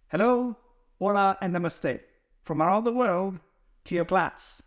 Hello, hola, and namaste from around the world to your class.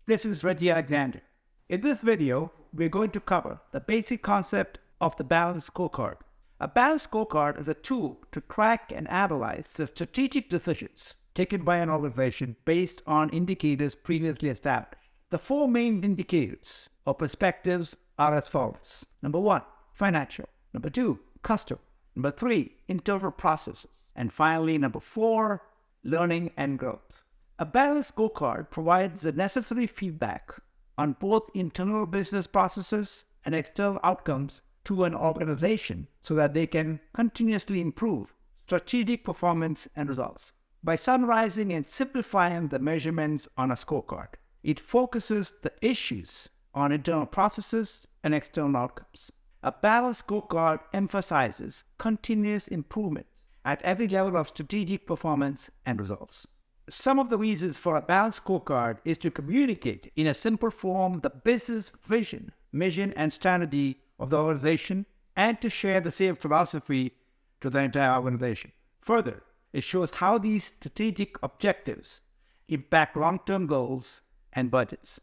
This is Reggie Alexander. In this video, we're going to cover the basic concept of the balanced scorecard. A balanced scorecard is a tool to track and analyze the strategic decisions taken by an organization based on indicators previously established. The four main indicators or perspectives are as follows. Number 1, financial. Number 2, customer. Number 3, internal processes. And finally, number 4, learning and growth. A balanced scorecard provides the necessary feedback on both internal business processes and external outcomes to an organization so that they can continuously improve strategic performance and results. By summarizing and simplifying the measurements on a scorecard, it focuses the issues on internal processes and external outcomes. A balanced scorecard emphasizes continuous improvement at every level of strategic performance and results. Some of the reasons for a balanced scorecard is to communicate in a simple form the business vision, mission, and strategy of the organization, and to share the same philosophy to the entire organization. Further, it shows how these strategic objectives impact long-term goals and budgets.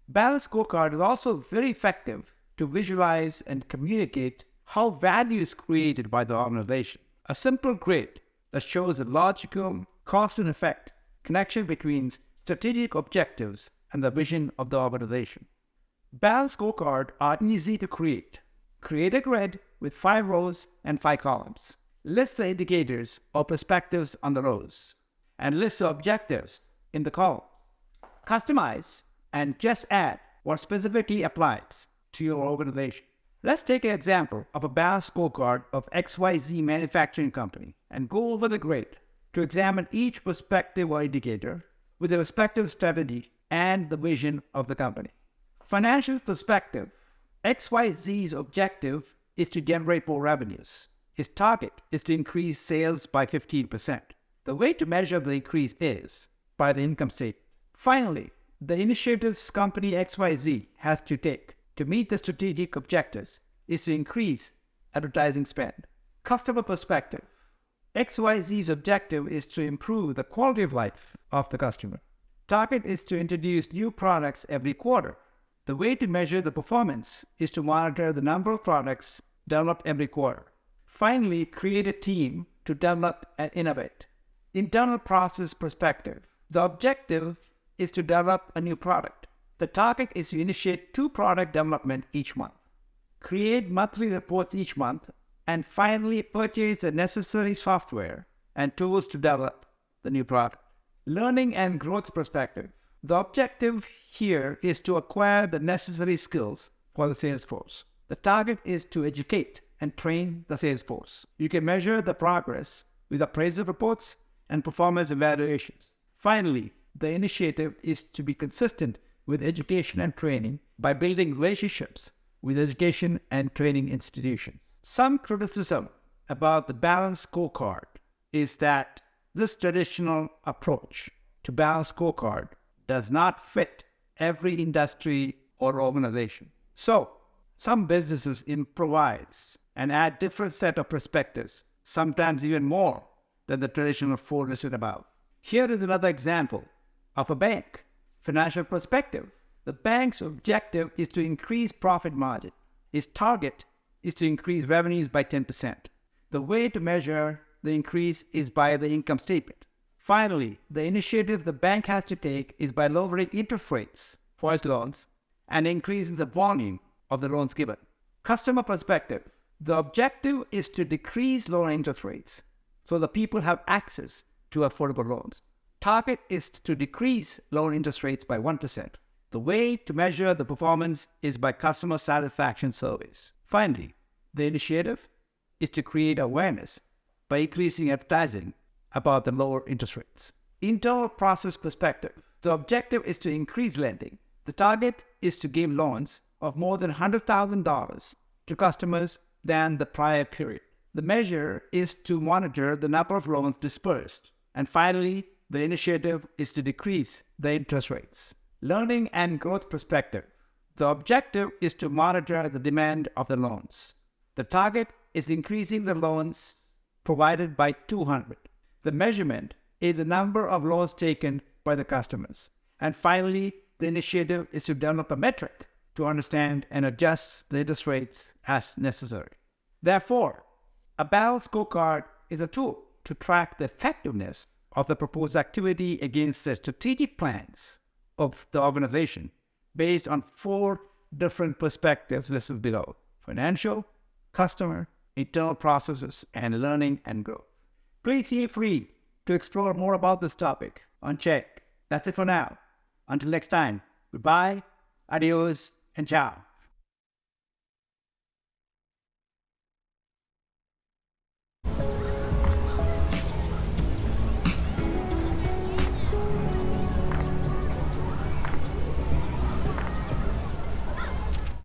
Balanced scorecard is also very effective to visualize and communicate how value is created by the organization. A simple grid that shows a logical, cause and effect connection between strategic objectives and the vision of the organization. Balanced scorecards are easy to create. Create a grid with 5 rows and 5 columns. List the indicators or perspectives on the rows, and list the objectives in the columns. Customize and just add what specifically applies to your organization. Let's take an example of a balanced scorecard of XYZ manufacturing company and go over the grid to examine each perspective or indicator with the respective strategy and the vision of the company. Financial perspective. XYZ's objective is to generate more revenues. Its target is to increase sales by 15%. The way to measure the increase is by the income statement. Finally, the initiatives company XYZ has to take to meet the strategic objectives is to increase advertising spend. Customer perspective. XYZ's objective is to improve the quality of life of the customer. Target is to introduce new products every quarter. The way to measure the performance is to monitor the number of products developed every quarter. Finally, create a team to develop and innovate. Internal process perspective. The objective is to develop a new product. The target is to initiate 2 product development each month. Create monthly reports each month, and finally purchase the necessary software and tools to develop the new product. Learning and growth perspective. The objective here is to acquire the necessary skills for the sales force. The target is to educate and train the sales force. You can measure the progress with appraisal reports and performance evaluations. Finally, the initiative is to be consistent with education and training by building relationships with education and training institutions. Some criticism about the balanced scorecard is that this traditional approach to balanced scorecard does not fit every industry or organization. So, some businesses improvise and add different set of perspectives, sometimes even more than the traditional 4 listed above. Here is another example of a bank. Financial perspective. The bank's objective is to increase profit margin. Its target is to increase revenues by 10%. The way to measure the increase is by the income statement. Finally, the initiative the bank has to take is by lowering interest rates for its loans and increasing the volume of the loans given. Customer perspective. The objective is to decrease loan interest rates so the people have access to affordable loans. Target is to decrease loan interest rates by 1%. The way to measure the performance is by customer satisfaction surveys. Finally, the initiative is to create awareness by increasing advertising about the lower interest rates. Internal process perspective. The objective is to increase lending. The target is to give loans of more than $100,000 to customers than the prior period. The measure is to monitor the number of loans dispersed. And finally, the initiative is to decrease the interest rates. Learning and growth perspective. The objective is to monitor the demand of the loans. The target is increasing the loans provided by 200. The measurement is the number of loans taken by the customers. And finally, the initiative is to develop a metric to understand and adjust the interest rates as necessary. Therefore, a balanced scorecard is a tool to track the effectiveness of the proposed activity against the strategic plans of the organization based on 4 different perspectives listed below: financial, customer, internal processes, and learning and growth. Please feel free to explore more about this topic on Chegg. That's it for now. Until next time, goodbye, adios, and ciao.